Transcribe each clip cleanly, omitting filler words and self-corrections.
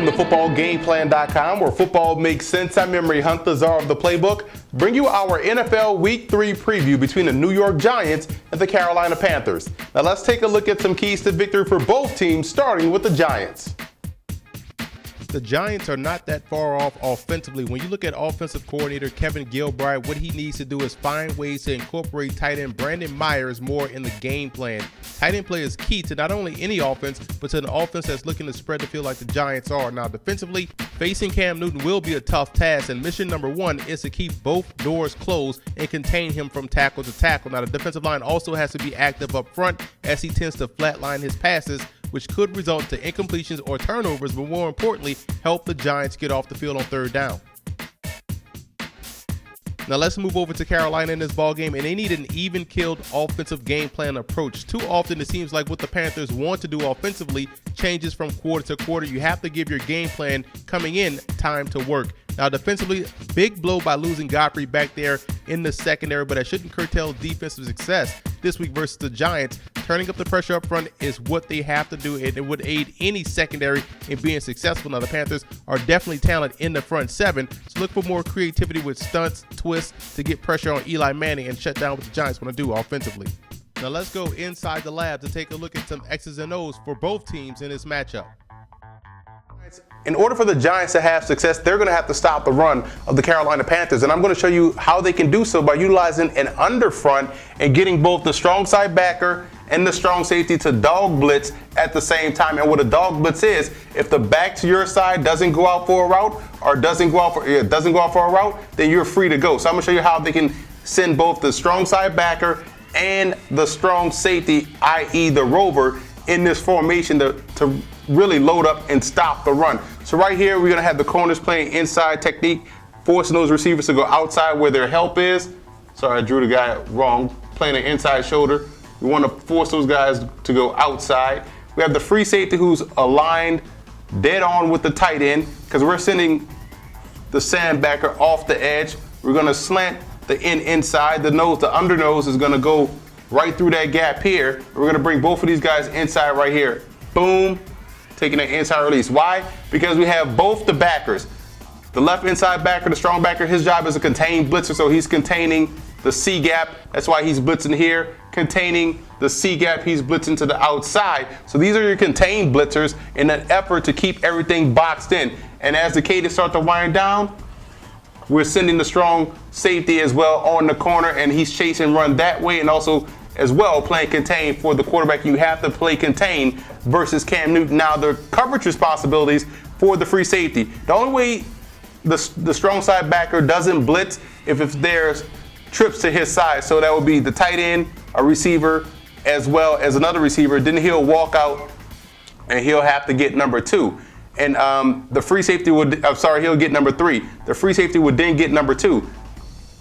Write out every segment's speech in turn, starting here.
Welcome to FootballGameplan.com, where football makes sense. I'm Emery Hunt, the czar of the playbook. Bring you our NFL Week 3 preview between the New York Giants and the Carolina Panthers. Now let's take a look at some keys to victory for both teams, starting with the Giants. The Giants are not that far off offensively. When you look at offensive coordinator Kevin Gilbride, what he needs to do is find ways to incorporate tight end Brandon Myers more in the game plan. Tight end play is key to not only any offense, but to an offense that's looking to spread the field like the Giants are. Now, defensively, facing Cam Newton will be a tough task, and mission number one is to keep both doors closed and contain him from tackle to tackle. Now, the defensive line also has to be active up front, as he tends to flatline his passes, which could result to incompletions or turnovers, but more importantly, help the Giants get off the field on third down. Now let's move over to Carolina in this ballgame, and they need an even-keeled offensive game plan approach. Too often it seems like what the Panthers want to do offensively changes from quarter to quarter. You have to give your game plan coming in time to work. Now defensively, big blow by losing Godfrey back there in the secondary, but that shouldn't curtail defensive success this week versus the Giants. Turning up the pressure up front is what they have to do, and it would aid any secondary in being successful. Now the Panthers are definitely talented in the front seven, so look for more creativity with stunts, twists to get pressure on Eli Manning and shut down what the Giants want to do offensively. Now let's go inside the lab to take a look at some X's and O's for both teams in this matchup. In order for the Giants to have success, they're going to have to stop the run of the Carolina Panthers. And I'm going to show you how they can do so by utilizing an under front and getting both the strong side backer and the strong safety to dog blitz at the same time. And what a dog blitz is, if the back to your side doesn't go out for a route or doesn't go out for a route, then you're free to go. So I'm going to show you how they can send both the strong side backer and the strong safety, i.e. the rover, in this formation to really load up and stop the run. So right here, we're going to have the corners playing inside technique, forcing those receivers to go outside where their help is. Sorry, I drew the guy wrong. Playing an inside shoulder. We want to force those guys to go outside. We have the free safety who's aligned dead on with the tight end because we're sending the sandbacker off the edge. We're going to slant the end inside. The under nose is going to go right through that gap here. We're going to bring both of these guys inside right here. Boom. Taking that inside release. Why? Because we have both the backers. The left inside backer, the strong backer, his job is to contain blitzer, so he's containing the C gap. That's why he's blitzing here. Containing the C gap, he's blitzing to the outside. So these are your contained blitzers in an effort to keep everything boxed in. And as the cadence starts to wind down, we're sending the strong safety as well on the corner, and he's chasing run that way, and also as well playing contain for the quarterback. You have to play contain versus Cam Newton. Now the coverage responsibilities for the free safety. The only way the strong side backer doesn't blitz if there's trips to his side. So that would be the tight end, a receiver, as well as another receiver. Then he'll walk out and he'll have to get number 2. And the free safety he'll get number 3. The free safety would then get number 2.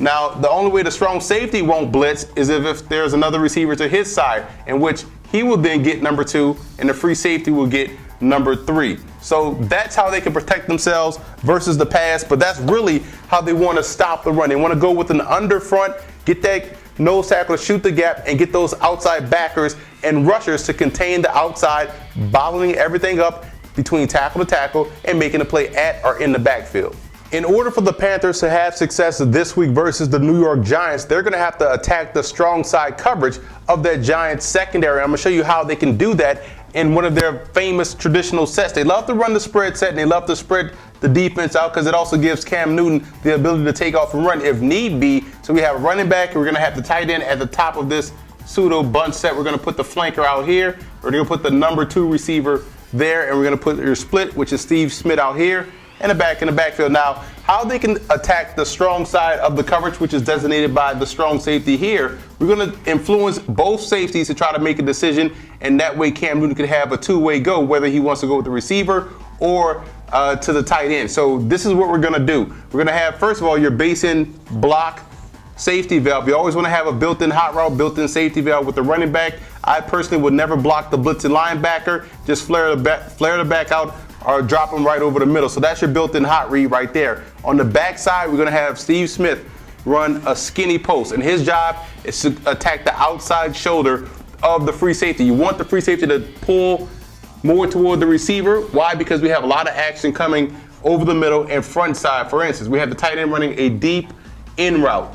Now, the only way the strong safety won't blitz is if there's another receiver to his side, in which he will then get number 2, and the free safety will get number 3. So that's how they can protect themselves versus the pass, but that's really how they want to stop the run. They want to go with an under front, get that nose tackle to shoot the gap, and get those outside backers and rushers to contain the outside, bottling everything up between tackle to tackle and making a play at or in the backfield. In order for the Panthers to have success this week versus the New York Giants, they're going to have to attack the strong side coverage of that Giants secondary. I'm going to show you how they can do that in one of their famous traditional sets. They love to run the spread set, and they love to spread the defense out because it also gives Cam Newton the ability to take off and run if need be. So we have a running back, and we're going to have the tight end at the top of this pseudo bunch set. We're going to put the flanker out here. We're going to put the number 2 receiver there, and we're going to put your split, which is Steve Smith, out here. And in the backfield. Now, how they can attack the strong side of the coverage, which is designated by the strong safety here, we're going to influence both safeties to try to make a decision, and that way Cam Newton could have a two-way go, whether he wants to go with the receiver or to the tight end. So this is what we're going to do. We're going to have, first of all, your base-in block safety valve. You always want to have a built-in hot route, built-in safety valve with the running back. I personally would never block the blitzing linebacker. Just flare the back out, or drop them right over the middle. So that's your built-in hot read right there. On the back side, we're going to have Steve Smith run a skinny post, and his job is to attack the outside shoulder of the free safety. You want the free safety to pull more toward the receiver. Why? Because we have a lot of action coming over the middle and front side. For instance, we have the tight end running a deep in route.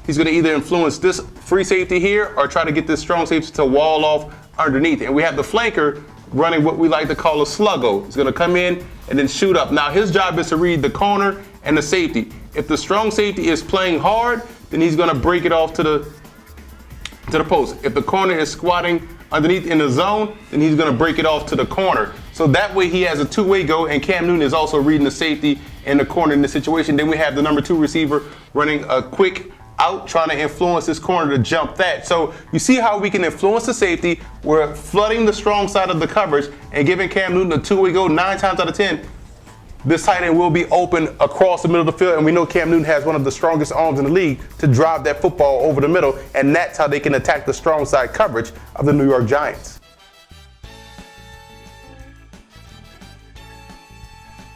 He's going to either influence this free safety here or try to get this strong safety to wall off underneath. And we have the flanker running what we like to call a sluggo. He's going to come in and then shoot up. Now his job is to read the corner and the safety. If the strong safety is playing hard, then he's going to break it off to the post. If the corner is squatting underneath in the zone, then he's going to break it off to the corner. So that way he has a two-way go, and Cam Newton is also reading the safety and the corner in this situation. Then we have the number 2 receiver running a quick out, trying to influence this corner to jump that. So you see how we can influence the safety. We're flooding the strong side of the coverage and giving Cam Newton a two-way go. 9 times out of 10, this tight end will be open across the middle of the field, and we know Cam Newton has one of the strongest arms in the league to drive that football over the middle, and that's how they can attack the strong side coverage of the New York Giants.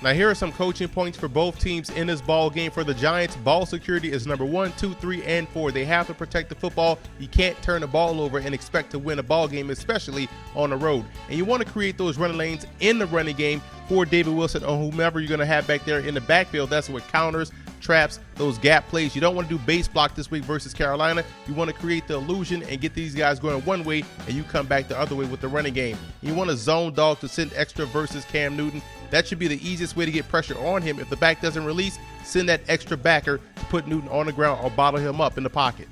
Now here are some coaching points for both teams in this ball game. For the Giants, ball security is number 1, 2, 3, and 4. They have to protect the football. You can't turn the ball over and expect to win a ball game, especially on the road. And you want to create those running lanes in the running game for David Wilson or whomever you're going to have back there in the backfield. That's with counters, traps, those gap plays. You don't want to do base block this week versus Carolina. You want to create the illusion and get these guys going one way, and you come back the other way with the running game. You want a zone dog to send extra versus Cam Newton. That should be the easiest way to get pressure on him. If the back doesn't release, send that extra backer to put Newton on the ground or bottle him up in the pocket.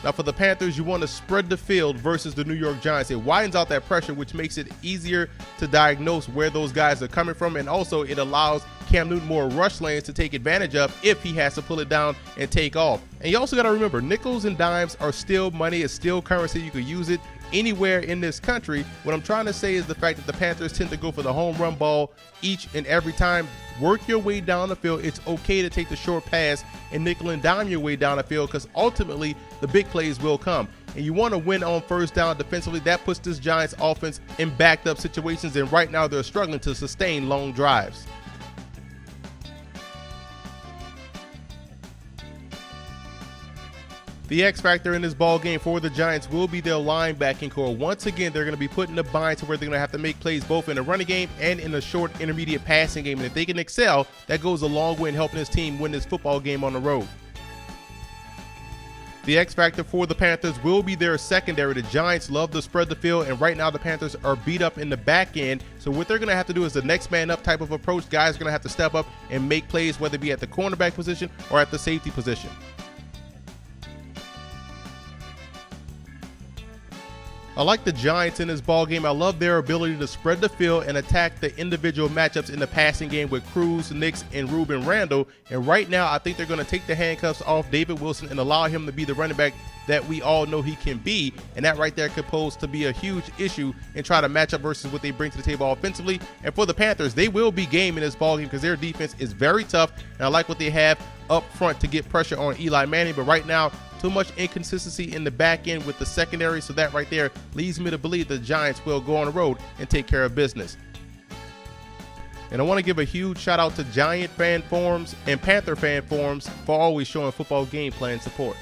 Now for the Panthers, you want to spread the field versus the New York Giants. It widens out that pressure, which makes it easier to diagnose where those guys are coming from, and also it allows Cam Newton more rush lanes to take advantage of if he has to pull it down and take off. And you also got to remember, nickels and dimes are still money. It's still currency. You could use it anywhere in this country. What I'm trying to say is the fact that the Panthers tend to go for the home run ball each and every time. Work your way down the field. It's okay to take the short pass and nickel and dime your way down the field, because ultimately the big plays will come. And you want to win on first down defensively. That puts this Giants offense in backed up situations, and right now they're struggling to sustain long drives. The X factor in this ball game for the Giants will be their linebacking core. Once again, they're going to be put in a bind to where they're going to have to make plays both in the running game and in the short intermediate passing game. And if they can excel, that goes a long way in helping this team win this football game on the road. The X factor for the Panthers will be their secondary. The Giants love to spread the field, and right now the Panthers are beat up in the back end. So what they're going to have to do is the next man up type of approach. Guys are going to have to step up and make plays, whether it be at the cornerback position or at the safety position. I like the Giants in this ball game. I love their ability to spread the field and attack the individual matchups in the passing game with Cruz, Nix, and Ruben Randle. And right now, I think they're going to take the handcuffs off David Wilson and allow him to be the running back that we all know he can be. And that right there could pose to be a huge issue and try to match up versus what they bring to the table offensively. And for the Panthers, they will be game in this ball game because their defense is very tough. And I like what they have up front to get pressure on Eli Manning. But right now, too much inconsistency in the back end with the secondary, so that right there leads me to believe the Giants will go on the road and take care of business. And I want to give a huge shout out to Giant fan forums and Panther fan forums for always showing football game plan support.